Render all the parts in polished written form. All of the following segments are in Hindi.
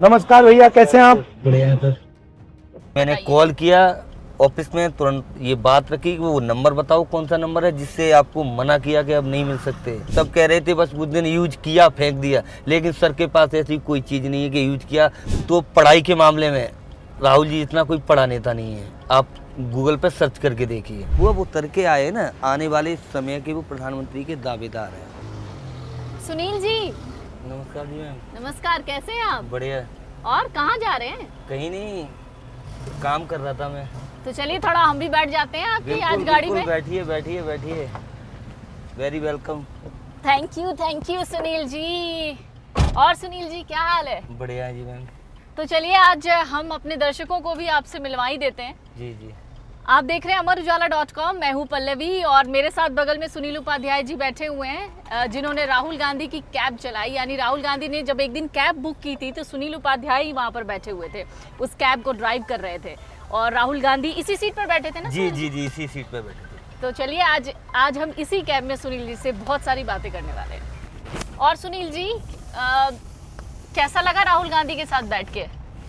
नमस्कार भैया, कैसे हैं आप? बढ़िया है सर। मैंने कॉल किया ऑफिस में, तुरंत ये बात रखी कि वो नंबर बताओ कौन सा नंबर है, जिससे आपको मना किया कि अब नहीं मिल सकते। सब कह रहे थे बस उस दिन यूज किया फेंक दिया, लेकिन सर के पास ऐसी कोई चीज़ नहीं है कि यूज किया। तो पढ़ाई के मामले में राहुल जी इतना कोई पढ़ा नेता नहीं है, आप गूगल पर सर्च करके देखिए। वो अब उतर के आए ना, आने वाले समय के वो प्रधानमंत्री के दावेदार हैं। सुनील जी नमस्कार जी मैम। नमस्कार, कैसे हैं आप? बढ़िया। और कहाँ जा रहे हैं? कहीं नहीं, काम कर रहा था मैं। तो चलिए थोड़ा हम भी बैठ जाते हैं आपकी आज बिल्कुल, गाड़ी बिल्कुल, में। बैठिए बैठिए बैठिए, very welcome. Thank you Sunil ji. और सुनील जी क्या हाल है? बढ़िया है जी मैम। तो चलिए आज हम अपने दर्शकों को भी आपसे मिलवा ही देते हैं। जी जी। आप देख रहे हैं अमरउजाला.com, मैं हूँ पल्लवी और मेरे साथ बगल में सुनील उपाध्याय जी बैठे हुए हैं, जिन्होंने राहुल गांधी की कैब चलाई। यानी राहुल गांधी ने जब एक दिन कैब बुक की थी तो सुनील उपाध्याय ही वहाँ पर बैठे हुए थे, उस कैब को ड्राइव कर रहे थे। और राहुल गांधी इसी सीट पर बैठे थे ना? जी जी जी, इसी सीट पे बैठे थे। तो चलिए आज हम इसी कैब में सुनील जी से बहुत सारी बातें करने वाले हैं। और सुनील जी कैसा लगा राहुल गांधी के साथ बैठ के?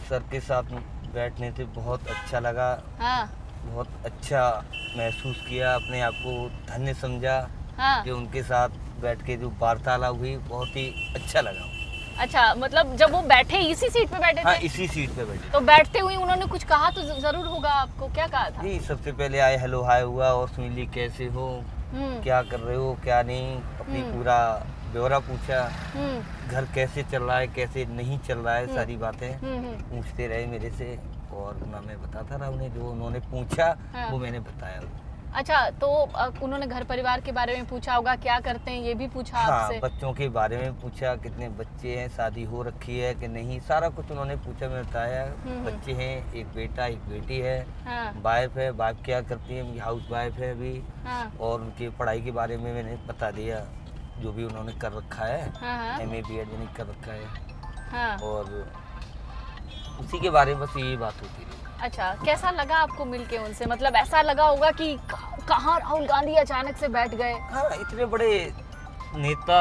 सर के साथ बैठने से बहुत अच्छा लगा। हाँ बहुत अच्छा महसूस किया, अपने आप को धन्य समझा हाँ। कि उनके साथ बैठ के जो वार्तालाप हुई बहुत ही अच्छा लगा। अच्छा, मतलब जब वो बैठे इसी सीट पे बैठे हाँ, थे? इसी सीट पे बैठे। तो बैठते हुए उन्होंने कुछ कहा तो जरूर होगा, आपको क्या कहा था? जी, सबसे पहले आए हेलो हाय हुआ, और सुनील जी कैसे हो, क्या कर रहे हो, क्या नहीं, अपनी पूरा ब्यौरा पूछा, घर कैसे चल रहा है कैसे नहीं चल रहा है, सारी बातें पूछते रहे मेरे से। और ना मैं बताता रहा उन्हें, जो उन्होंने पूछा वो मैंने बताया। अच्छा, तो उन्होंने घर परिवार के बारे में पूछा होगा, क्या करते हैं ये भी पूछा आपसे? हाँ, बच्चों के बारे में पूछा, कितने बच्चे हैं, शादी हो रखी है कि नहीं, सारा कुछ उन्होंने पूछा। मैं बताया बच्चे हैं, एक बेटा एक बेटी है, वाइफ है, वाइफ क्या करती है, हाउस वाइफ है अभी। और उनकी पढ़ाई के बारे में मैंने बता दिया, जो भी उन्होंने कर रखा है, MA BEd मैंने कर रखा है। और उसी के बारे में बस यही बात होती रही। अच्छा, कैसा लगा आपको मिलके उनसे? मतलब ऐसा लगा होगा कि कहाँ राहुल गांधी अचानक से बैठ गए? हाँ, इतने बड़े नेता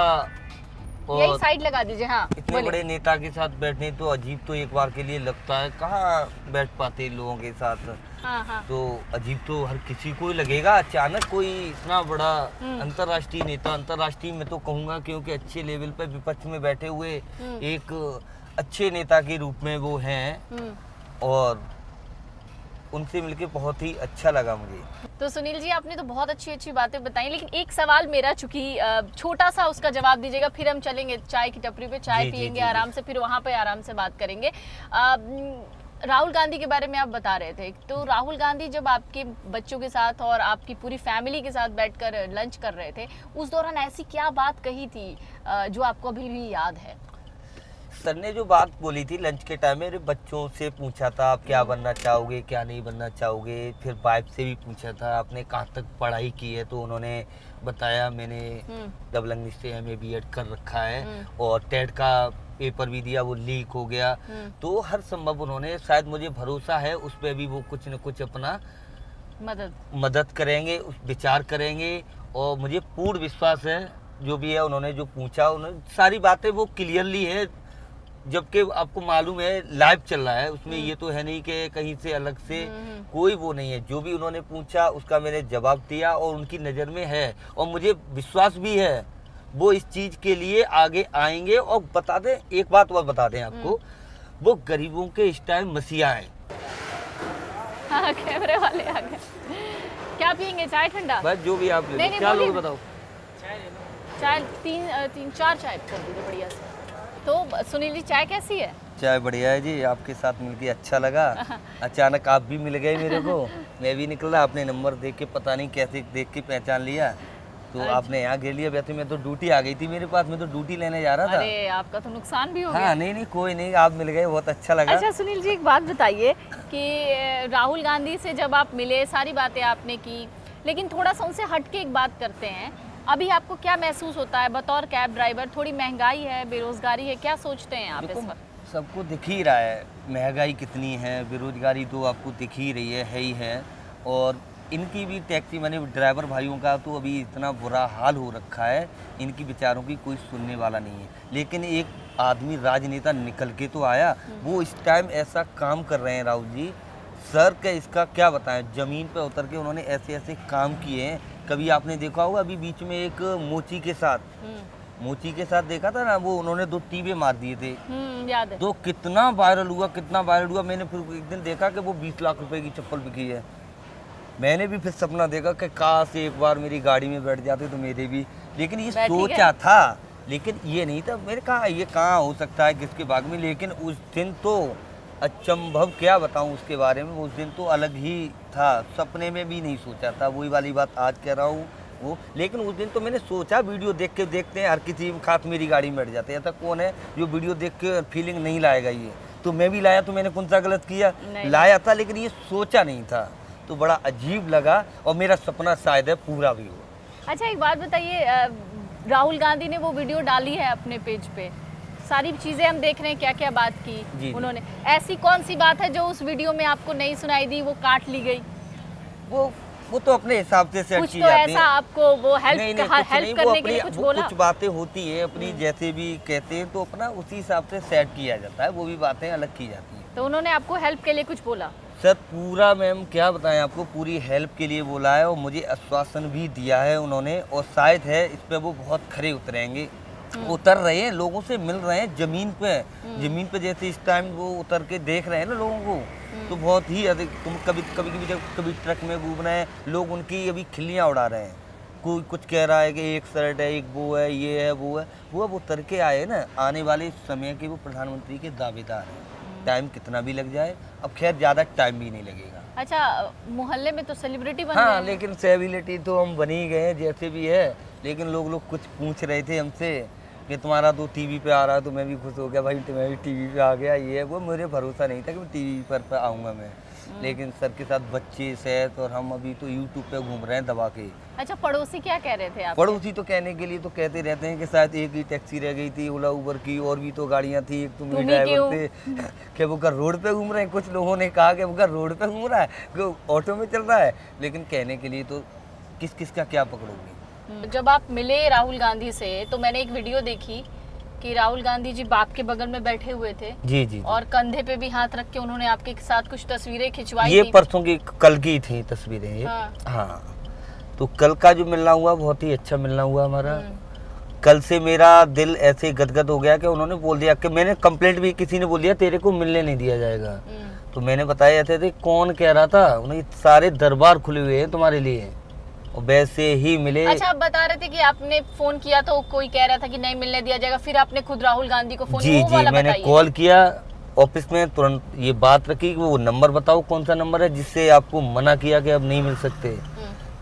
यही और साइड लगा दीजिए। हाँ, इतने बड़े नेता के साथ बैठने तो अजीब तो एक बार के लिए लगता है, कहाँ बैठ पाते लोगों के साथ। हाँ। तो अजीब तो हर किसी को ही लगेगा, अचानक कोई इतना बड़ा अंतर्राष्ट्रीय नेता, अंतर्राष्ट्रीय मैं तो कहूँगा क्योंकि अच्छे लेवल पर विपक्ष में बैठे हुए एक अच्छे नेता के रूप में वो हैं, और उनसे मिलके बहुत ही अच्छा लगा मुझे। तो सुनील जी आपने तो बहुत अच्छी बातें बताई, लेकिन एक सवाल मेरा, चूंकि छोटा सा उसका जवाब दीजिएगा, फिर हम चलेंगे चाय की टपरी पे, चाय पियेंगे आराम से, फिर वहाँ पे आराम से बात करेंगे। राहुल गांधी के बारे में आप बता रहे थे, तो राहुल गांधी जब आपके बच्चों के साथ और आपकी पूरी फैमिली के साथ बैठकर लंच कर रहे थे, उस दौरान ऐसी क्या बात कही थी जो आपको अभी भी याद है? सर ने जो बात बोली थी लंच के टाइम में, मेरे बच्चों से पूछा था आप क्या बनना चाहोगे क्या नहीं बनना चाहोगे, फिर वाइफ से भी पूछा था आपने कहाँ तक पढ़ाई की है, तो उन्होंने बताया मैंने डबल इंग्लिश से MA BEd कर रखा है, और टेट का पेपर भी दिया, वो लीक हो गया। तो हर संभव उन्होंने, शायद मुझे भरोसा है उस पर भी वो कुछ न कुछ अपना मदद करेंगे, उस विचार करेंगे, और मुझे पूर्ण विश्वास है जो भी है उन्होंने जो पूछा, उन्होंने सारी बातें वो क्लियरली है, जबकि आपको मालूम है लाइव चल रहा है, उसमें ये तो है नहीं कि कहीं से अलग से कोई वो नहीं है। जो भी उन्होंने पूछा उसका मैंने जवाब दिया, और उनकी नज़र में है, और मुझे विश्वास भी है वो इस चीज़ के लिए आगे आएंगे। और बता दें, एक बात और बता दें आपको, वो गरीबों के इस टाइम मसीहा हैं। हाँ, कैमरे वाले आ गए। क्या पियेंगे, चाय ठंडा? बस जो भी आप नहीं, क्या लोग बताओ। चाय तीन चार चाय कर दीजिए बढ़िया से। तो सुनील जी चाय कैसी है? चाय बढ़िया है जी, आपके साथ मिलके अच्छा लगा। अचानक आप भी मिल गए मेरे को, मैं भी निकला, आपने नंबर देख के पता नहीं कैसे देख के पहचान लिया, तो आपने यहाँ घेर लिया। वैसे मैं तो ड्यूटी आ गई थी मेरे पास, मैं तो ड्यूटी लेने जा रहा था। अरे आपका तो नुकसान भी हो गया। हाँ, नहीं कोई नहीं, आप मिल गए, बहुत अच्छा लगा। अच्छा सुनील जी, एक बात बताइए कि राहुल गांधी से जब आप मिले, सारी बातें आपने की, लेकिन थोड़ा सा उनसे हट के एक बात करते हैं, अभी आपको क्या महसूस होता है बतौर कैब ड्राइवर? थोड़ी महंगाई है, बेरोजगारी है, क्या सोचते हैं आप इस वक्त? सबको दिख ही रहा है महंगाई कितनी है, बेरोजगारी तो आपको दिख ही रही है ही है। और इनकी भी टैक्सी मैंने ड्राइवर भाइयों का तो अभी इतना बुरा हाल हो रखा है, इनकी बेचारों की कोई सुनने वाला नहीं है। लेकिन एक आदमी राजनेता निकल के तो आया, वो इस टाइम ऐसा काम कर रहे हैं राहुल जी, सर के इसका क्या बताएं, ज़मीन पे उतर के उन्होंने ऐसे ऐसे काम किए हैं। कभी आपने देखा होगा अभी बीच में एक मोची के साथ देखा था ना, वो उन्होंने 2 टीवे मार दिए थे, याद है। तो कितना वायरल हुआ। मैंने फिर एक दिन देखा कि वो 20 लाख रुपए की चप्पल बिकी है। मैंने भी फिर सपना देखा कि काश एक बार मेरी गाड़ी में बैठ जाते तो मेरे भी, लेकिन ये सोचा था, लेकिन ये नहीं था। मैंने कहा ये कहाँ हो सकता है किसके भाग में, लेकिन उस दिन तो अचंभव क्या बताऊं उसके बारे में, उस दिन तो अलग ही था, सपने में भी नहीं सोचा था। वही वाली बात आज कह रहा हूँ वो, लेकिन उस दिन तो मैंने सोचा, वीडियो देखते हैं हर किसी खास मेरी गाड़ी में बैठ जाते हैं। ऐसा कौन है जो वीडियो देख के फीलिंग नहीं लाएगा, ये तो मैं भी लाया, तो मैंने कौन सा गलत किया, लाया था, लेकिन ये सोचा नहीं था, तो बड़ा अजीब लगा और मेरा सपना शायद है पूरा भी हो। अच्छा एक बात बताइए, राहुल गांधी ने वो वीडियो डाली है अपने पेज पे, सारी चीजें हम देख रहे हैं क्या क्या बात की उन्होंने, ऐसी कौन सी बात है जो उस वीडियो में आपको नहीं सुनाई दी, वो काट ली गई? वो तो अपने हिसाब से सेट की तो जाती है। ऐसा आपको वो हेल्प करने के लिए कुछ बोला? कुछ बातें होती है अपनी, जैसे भी कहते हैं तो अपना उसी हिसाब से सेट किया जाता है, वो भी बातें अलग की जाती हैं। तो उन्होंने आपको हेल्प के लिए कुछ बोला? सर पूरा, मैम क्या बताएं आपको, पूरी हेल्प के लिए बोला है और मुझे आश्वासन भी दिया है उन्होंने, और शायद है इस पे वो बहुत खरे उतरेंगे, उतर रहे हैं, लोगों से मिल रहे हैं जमीन पे जैसे इस टाइम वो उतर के देख रहे हैं ना लोगों को, तो बहुत ही अधिक। तुम कभी ट्रक में घूम रहे हैं, लोग उनकी अभी खिल्लियाँ उड़ा रहे हैं, कोई कुछ कह रहा है कि एक शर्ट है, एक वो है, ये है, वो है, वो अब उतर के आए ना, आने वाले समय के वो प्रधानमंत्री के दावेदार हैं। टाइम कितना भी लग जाए, अब खैर ज़्यादा टाइम भी नहीं लगेगा। अच्छा मोहल्ले में तो सेलिब्रिटी बन गए हाँ, हैं। लेकिन सेलिब्रिटी तो हम बन ही गए हैं जैसे भी है, लेकिन लोग कुछ पूछ रहे थे हमसे कि तुम्हारा तो टीवी पे आ रहा है, तो मैं भी खुश हो गया भाई, मैं भी टीवी पे आ गया, ये वो मुझे भरोसा नहीं था कि मैं टीवी पर आऊँगा मैं, लेकिन सर के साथ बच्चे सेहत, और हम अभी तो यूट्यूब पे घूम रहे हैं दबा के। अच्छा पड़ोसी क्या कह रहे थे आप? पड़ोसी तो कहने के लिए तो कहते रहते हैं कि शायद एक ही टैक्सी रह गई थी ओला उबर की, और भी तो गाड़ियाँ थी, एक तो मेरे ड्राइवर थे कि वो घर रोड पे घूम रहे हैं। कुछ लोगों ने कहा कि वो घर रोड पे घूम रहा है, वो ऑटो में चल रहा है, लेकिन कहने के लिए तो किस का क्या पकड़ोगे। जब आप मिले राहुल गांधी से तो मैंने एक वीडियो देखी कि राहुल गांधी जी बाप के बगल में बैठे हुए थे, जी, और कंधे पे भी हाथ रख के उन्होंने आपके साथ कुछ तस्वीरें खिंचवाई। ये परसों की, कल की थी तस्वीरें ये। हाँ, तो कल का जो मिलना हुआ बहुत ही अच्छा मिलना हुआ हमारा। कल से मेरा दिल ऐसे गदगद हो गया कि उन्होंने बोल दिया कि मैंने कंप्लेंट भी, किसी ने बोल दिया तेरे को मिलने नहीं दिया जाएगा, तो मैंने बताया थे कौन कह रहा था, उन्हें सारे दरबार खुले हुए हैं तुम्हारे लिए, और वैसे ही मिले। अच्छा आप बता रहे थे कि आपने फोन किया तो कोई कह रहा था कि नहीं मिलने दिया जाएगा, फिर आपने खुद राहुल गांधी को फोन जी मैंने कॉल किया ऑफिस में, तुरंत ये बात रखी कि वो नंबर बताओ कौन सा नंबर है जिससे आपको मना किया कि अब नहीं मिल सकते।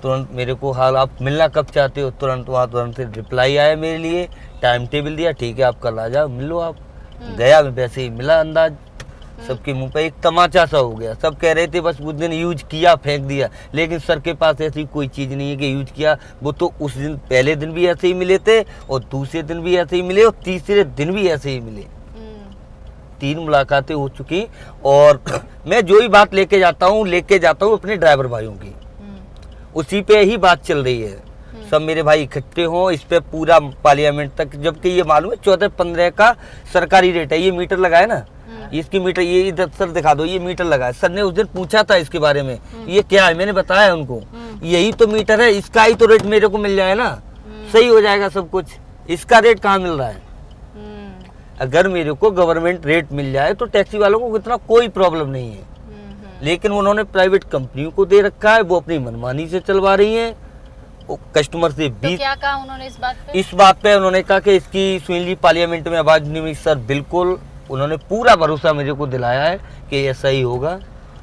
तुरंत मेरे को हाल आप मिलना कब चाहते हो, तुरंत से रिप्लाई आया मेरे लिए, टाइम टेबल दिया, ठीक है आप कल आ जाओ मिलो आप। गया मैं, वैसे ही मिला, अंदाज सबके मुंह पे एक तमाचा सा हो गया। सब कह रहे थे बस उस दिन यूज किया फेंक दिया, लेकिन सर के पास ऐसी कोई चीज़ नहीं है कि यूज किया। वो तो उस दिन पहले दिन भी ऐसे ही मिले थे, और दूसरे दिन भी ऐसे ही मिले, और तीसरे दिन भी ऐसे ही मिले। 3 मुलाकातें हो चुकी, और मैं जो ही बात लेके जाता हूँ अपने ड्राइवर भाइयों की, उसी पे ही बात चल रही है। सब मेरे भाई इकट्ठे हों इस पे पूरा पार्लियामेंट तक, जबकि ये मालूम है 14-15 का सरकारी रेट है। ये मीटर लगा है ना, इसकी मीटर, ये इधर सर दिखा दो, ये मीटर लगा है। सर ने उस दिन पूछा था इसके बारे में, ये क्या है, मैंने बताया उनको यही तो मीटर है, इसका ही तो रेट मेरे को मिल जाए ना, सही हो जाएगा सब कुछ। इसका रेट कहाँ मिल रहा है? अगर मेरे को गवर्नमेंट रेट मिल जाए तो टैक्सी वालों को इतना कोई प्रॉब्लम नहीं है, लेकिन उन्होंने प्राइवेट कंपनियों को दे रखा है, वो अपनी मनमानी से चलवा रही हैं। कस्टमर से भी क्या कहा उन्होंने इस बात पे? इस बात पे उन्होंने कहा कि इसकी सुनील पार्लियामेंट में आवाज नहीं हुई। सर बिल्कुल, उन्होंने पूरा भरोसा मेरे को दिलाया है कि ऐसा ही होगा।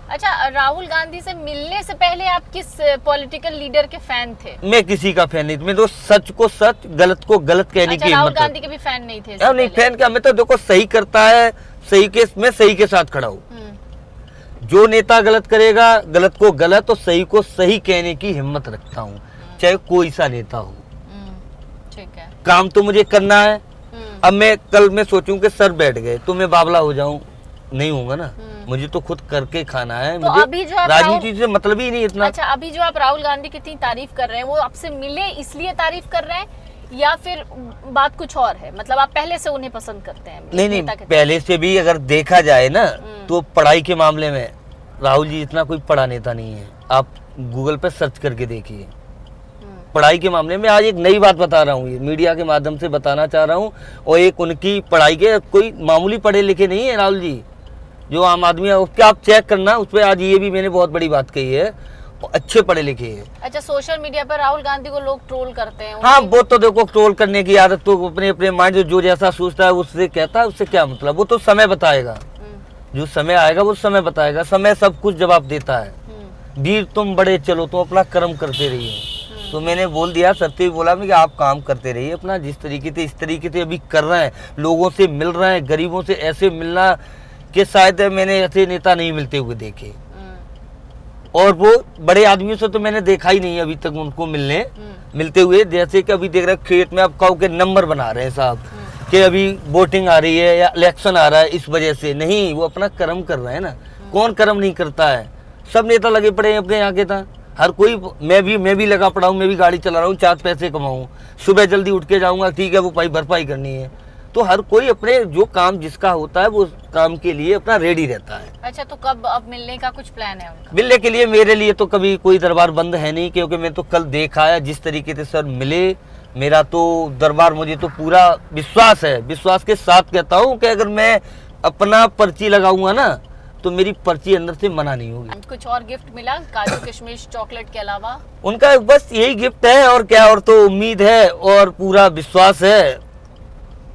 अच्छा राहुल गांधी से मिलने से पहले आप किस पॉलिटिकल लीडर के फैन थे? मैं किसी का फैन नहीं, मैं तो सच को सच, गलत को गलत कहने की हिम्मत। राहुल गांधी के भी फैन नहीं थे? नहीं, फैन क्या, मैं तो देखो सही करता है, मैं सही के साथ खड़ा हूँ। जो नेता गलत करेगा, गलत को गलत और सही को सही कहने की हिम्मत रखता हूँ, चाहे कोई सा नेता हो। ठीक है, काम तो मुझे करना है। अब मैं कल मैं सोचूं कि सर बैठ गए तो मैं बावला हो जाऊं, नहीं होगा ना। मुझे तो खुद करके खाना है। तो मुझे अभी जो आप राजनीति से मतलब ही नहीं इतना। अच्छा, अभी जो आप राहुल गांधी की इतनी तारीफ कर रहे हैं, वो आपसे मिले इसलिए तारीफ कर रहे हैं या फिर बात कुछ और है? मतलब आप पहले से उन्हें पसंद करते हैं? नहीं, पहले से भी अगर देखा जाए ना तो पढ़ाई के मामले में राहुल जी इतना कोई पढ़ा नेता नहीं है। आप गूगल पे सर्च करके देखिए, पढ़ाई के मामले में। आज एक नई बात बता रहा हूँ, ये मीडिया के माध्यम से बताना चाह रहा हूँ। और एक उनकी पढ़ाई के कोई मामूली पढ़े लिखे नहीं है राहुल जी, जो आम आदमी है उसके आप चेक करना, उस पर आज ये भी मैंने बहुत बड़ी बात कही है, अच्छे पढ़े लिखे हैं। अच्छा, सोशल मीडिया पर राहुल गांधी को लोग ट्रोल करते हैं? हाँ, वो तो देखो ट्रोल करने की आदत तो अपने अपने माइंड जो जैसा सोचता है उससे कहता है, उससे क्या मतलब, वो तो समय बताएगा। जो समय आएगा वो समय बताएगा, समय सब कुछ जवाब देता है। वीर तुम बड़े चलो, तुम अपना कर्म करते रहिए। तो मैंने बोल दिया, सत्य भी बोला मैं कि आप काम करते रहिए अपना, जिस तरीके से इस तरीके से अभी कर रहे हैं, लोगों से मिल रहे हैं, गरीबों से ऐसे मिलना कि शायद मैंने ऐसे नेता नहीं मिलते हुए देखे। और वो बड़े आदमियों से तो मैंने देखा ही नहीं अभी तक उनको मिलते हुए। जैसे कि अभी देख रहे खेत में आप कहो के नंबर बना रहे हैं साहब, कि अभी वोटिंग आ रही है या इलेक्शन आ रहा है इस वजह से नहीं, वो अपना कर्म कर रहे हैं ना। कौन कर्म नहीं करता है? सब नेता लगे पड़े हैं अपने यहाँ के था, हर कोई। मैं भी लगा पड़ा हूँ, मैं भी गाड़ी चला रहा हूँ, 4 पैसे कमाऊँ, सुबह जल्दी उठ के जाऊँगा, ठीक है, वो भरपाई करनी है। तो हर कोई अपने जो काम जिसका होता है वो काम के लिए अपना रेडी रहता है। अच्छा, तो कब अब मिलने का कुछ प्लान है उनका? मिलने के लिए मेरे लिए तो कभी कोई दरबार बंद है नहीं, क्योंकि मैं तो कल देखा है जिस तरीके से सर मिले, मेरा तो दरबार, मुझे तो पूरा विश्वास है, विश्वास के साथ कहता हूँ कि अगर मैं अपना पर्ची लगाऊंगा ना तो मेरी पर्ची अंदर से मना नहीं होगी। कुछ और गिफ्ट मिला काजू किशमिश चॉकलेट के अलावा? उनका बस यही गिफ्ट है, और क्या, और तो उम्मीद है और पूरा विश्वास है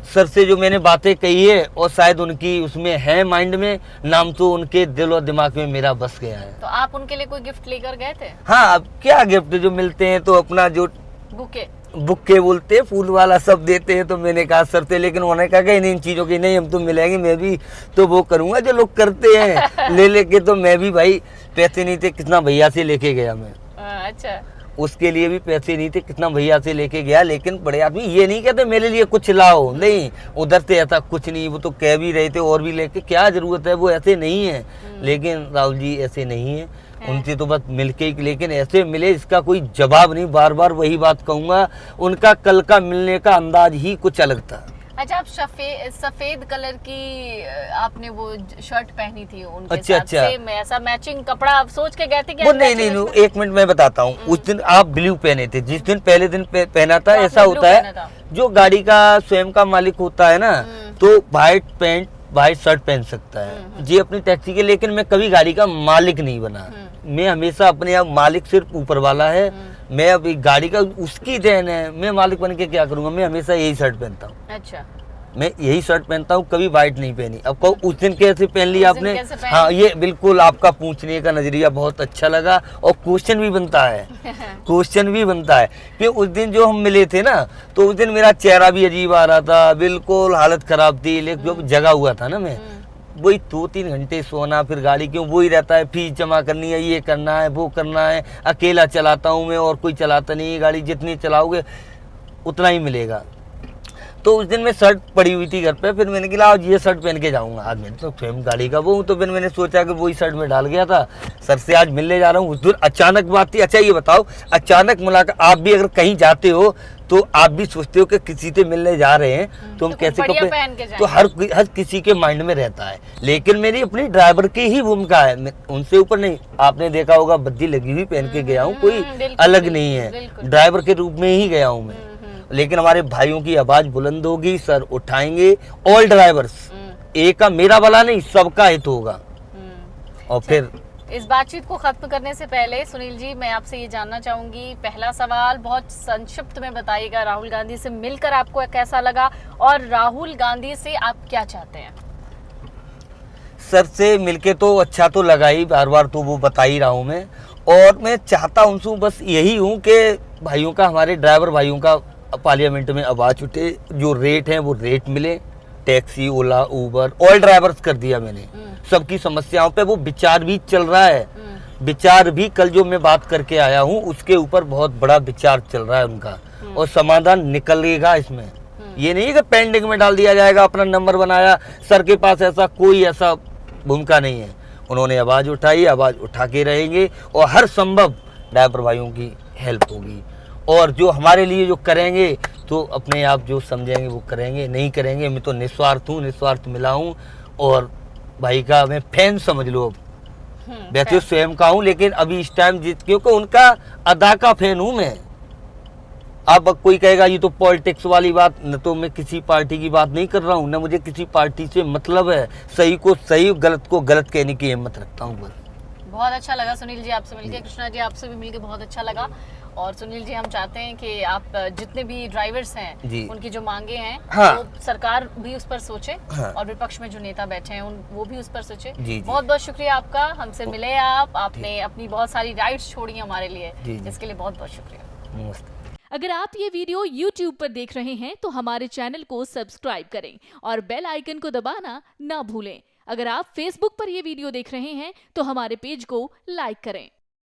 सर से जो मैंने बातें कही है, और शायद उनकी उसमें है माइंड में, नाम तो उनके दिल और दिमाग में मेरा बस गया है। तो आप उनके लिए कोई गिफ्ट लेकर गए थे? हाँ, अब क्या गिफ्ट, जो मिलते हैं तो अपना जो बुक्के बोलते हैं, फूल वाला सब देते हैं। तो मैंने कहा सर से, लेकिन उन्होंने कहा कि इन चीजों की नहीं, हम तो मिलेंगे, मैं भी तो वो करूंगा जो लोग करते हैं ले लेके। तो मैं भी भाई, पैसे नहीं थे, कितना भैया से लेके गया मैं। अच्छा, उसके लिए भी पैसे नहीं थे, कितना भैया से लेके गया। लेकिन बड़े आदमी ये नहीं कहते मेरे लिए कुछ लाओ, नहीं, उधर से ऐसा कुछ नहीं। वो तो कह भी रहे थे और भी लेके, क्या जरूरत है, वो ऐसे नहीं है। लेकिन राहुल जी ऐसे नहीं है, उनसे तो बस मिलके ही, लेकिन ऐसे मिले इसका कोई जवाब नहीं। बार बार वही बात कहूंगा, उनका कल का मिलने का अंदाज ही कुछ अलग था। अच्छा, आप सफेद कलर की आपने वो शर्ट पहनी थी उनके अच्छा, साथ, सेम ऐसा मैचिंग कपड़ा आप सोच के गए थे क्या? वो नहीं, एक मिनट मैं बताता हूँ। उस दिन आप ब्लू पहने थे, जिस दिन पहले दिन पहना था, ऐसा होता है जो गाड़ी का स्वयं का मालिक होता है ना, तो व्हाइट पैंट व्हाइट शर्ट पहन सकता है जी अपनी टैक्सी के। लेकिन मैं कभी गाड़ी का मालिक नहीं बना, मैं हमेशा अपने आप, मालिक सिर्फ ऊपर वाला है, मैं अब गाड़ी का उसकी देन है, मैं मालिक बन के क्या करूंगा। मैं हमेशा यही शर्ट पहनता हूँ। अच्छा, मैं यही शर्ट पहनता हूँ, कभी व्हाइट नहीं पहनी। अब कहो उस दिन कैसे पहन लिया आपने? हाँ, ये बिल्कुल आपका पूछने का नजरिया बहुत अच्छा लगा, और क्वेश्चन भी बनता है क्वेश्चन भी बनता है कि उस दिन जो हम मिले थे ना, तो उस दिन मेरा चेहरा भी अजीब आ रहा था, बिल्कुल हालत खराब थी। लेकिन जो जगा हुआ था ना मैं, वही 2-3 घंटे सोना, फिर गाड़ी क्यों वही रहता है, फीस जमा करनी है, ये करना है, वो करना है। अकेला चलाता हूँ मैं, और कोई चलाता नहीं है गाड़ी, जितनी चलाओगे उतना ही मिलेगा। तो उस दिन मैं शर्ट पड़ी हुई थी घर पे, फिर मैंने कहा आज ये शर्ट पहन के जाऊंगा। आज मैंने तो स्वयं गाड़ी का वो हूँ, तो फिर मैंने सोचा कि वही शर्ट में डाल गया था, सर से आज मिलने जा रहा हूँ। उस दिन अचानक बात थी। अच्छा ये बताओ, अचानक मुलाकात, आप भी अगर कहीं जाते हो तो आप भी सोचते हो कि किसी से मिलने जा रहे हैं तो हम कैसे कपड़े पहन के, तो हर किसी के माइंड में रहता है। लेकिन मेरी अपनी ड्राइवर की ही भूमिका है, उनसे ऊपर नहीं। आपने देखा होगा बद्दी लगी हुई पहन के गया हूँ, कोई अलग नहीं है, ड्राइवर के रूप में ही गया हूँ मैं। लेकिन हमारे भाइयों की आवाज बुलंद होगी, सर उठाएंगे, ऑल ड्राइवर्स, एक का मेरा वाला नहीं, सबका हित होगा। और फिर इस बातचीत को खत्म करने से पहले सुनील जी, मैं आपसे ये जानना चाहूंगी, पहला सवाल बहुत संक्षिप्त में बताइएगा, राहुल गांधी से मिलकर आपको कैसा लगा और राहुल गांधी से आप क्या चाहते हैं? सर से मिलके तो अच्छा तो लगा ही, बार बार तो वो बता ही रहा हूँ मैं। और मैं चाहता उनसे बस यही हूँ कि भाइयों का, हमारे ड्राइवर भाइयों का पार्लियामेंट में आवाज उठे, जो रेट है वो रेट मिले। टैक्सी, ओला, उबर, ऑल ड्राइवर्स कर दिया मैंने, सबकी समस्याओं पे वो विचार भी चल रहा है। विचार भी कल जो मैं बात करके आया हूँ उसके ऊपर बहुत बड़ा विचार चल रहा है उनका, और समाधान निकलेगा इसमें। ये नहीं है कि पेंडिंग में डाल दिया जाएगा, अपना नंबर बनाया, सर के पास ऐसा कोई ऐसा भूमिका नहीं है। उन्होंने आवाज़ उठाई, आवाज़ उठा के रहेंगे और हर संभव ड्राइवर भाइयों की हेल्प होगी। और जो हमारे लिए जो करेंगे तो अपने आप जो समझेंगे वो करेंगे, नहीं करेंगे मैं तो निस्वार्थ हूँ, निस्वार्थ मिला हूँ और भाई का मैं फैन समझ लो। वैसे स्वयं का हूँ लेकिन अभी इस टाइम क्योंकि उनका अदा का फैन हूँ मैं। अब कोई कहेगा ये तो पॉलिटिक्स वाली बात, न तो मैं किसी पार्टी की बात नहीं कर रहा हूँ, न मुझे किसी पार्टी से मतलब है। सही को सही, गलत को गलत कहने की हिम्मत रखता हूँ बस। बहुत अच्छा लगा सुनील जी आपसे मिलकर, कृष्णा जी आपसे भी मिलकर बहुत अच्छा लगा। और सुनील जी हम चाहते हैं कि आप जितने भी ड्राइवर्स हैं उनकी जो मांगे हैं वो सरकार भी उस पर सोचे और विपक्ष में जो नेता बैठे हैं वो भी उस पर सोचे। बहुत बहुत शुक्रिया आपका, हमसे मिले आपने अपनी बहुत सारी राइड्स छोड़ी हमारे लिए, इसके लिए बहुत बहुत शुक्रिया। नमस्ते। अगर आप ये वीडियो YouTube पर देख रहे हैं तो हमारे चैनल को सब्सक्राइब करें और बेल आइकन को दबाना ना भूलें। अगर आप Facebook पर ये वीडियो देख रहे हैं तो हमारे पेज को लाइक करें।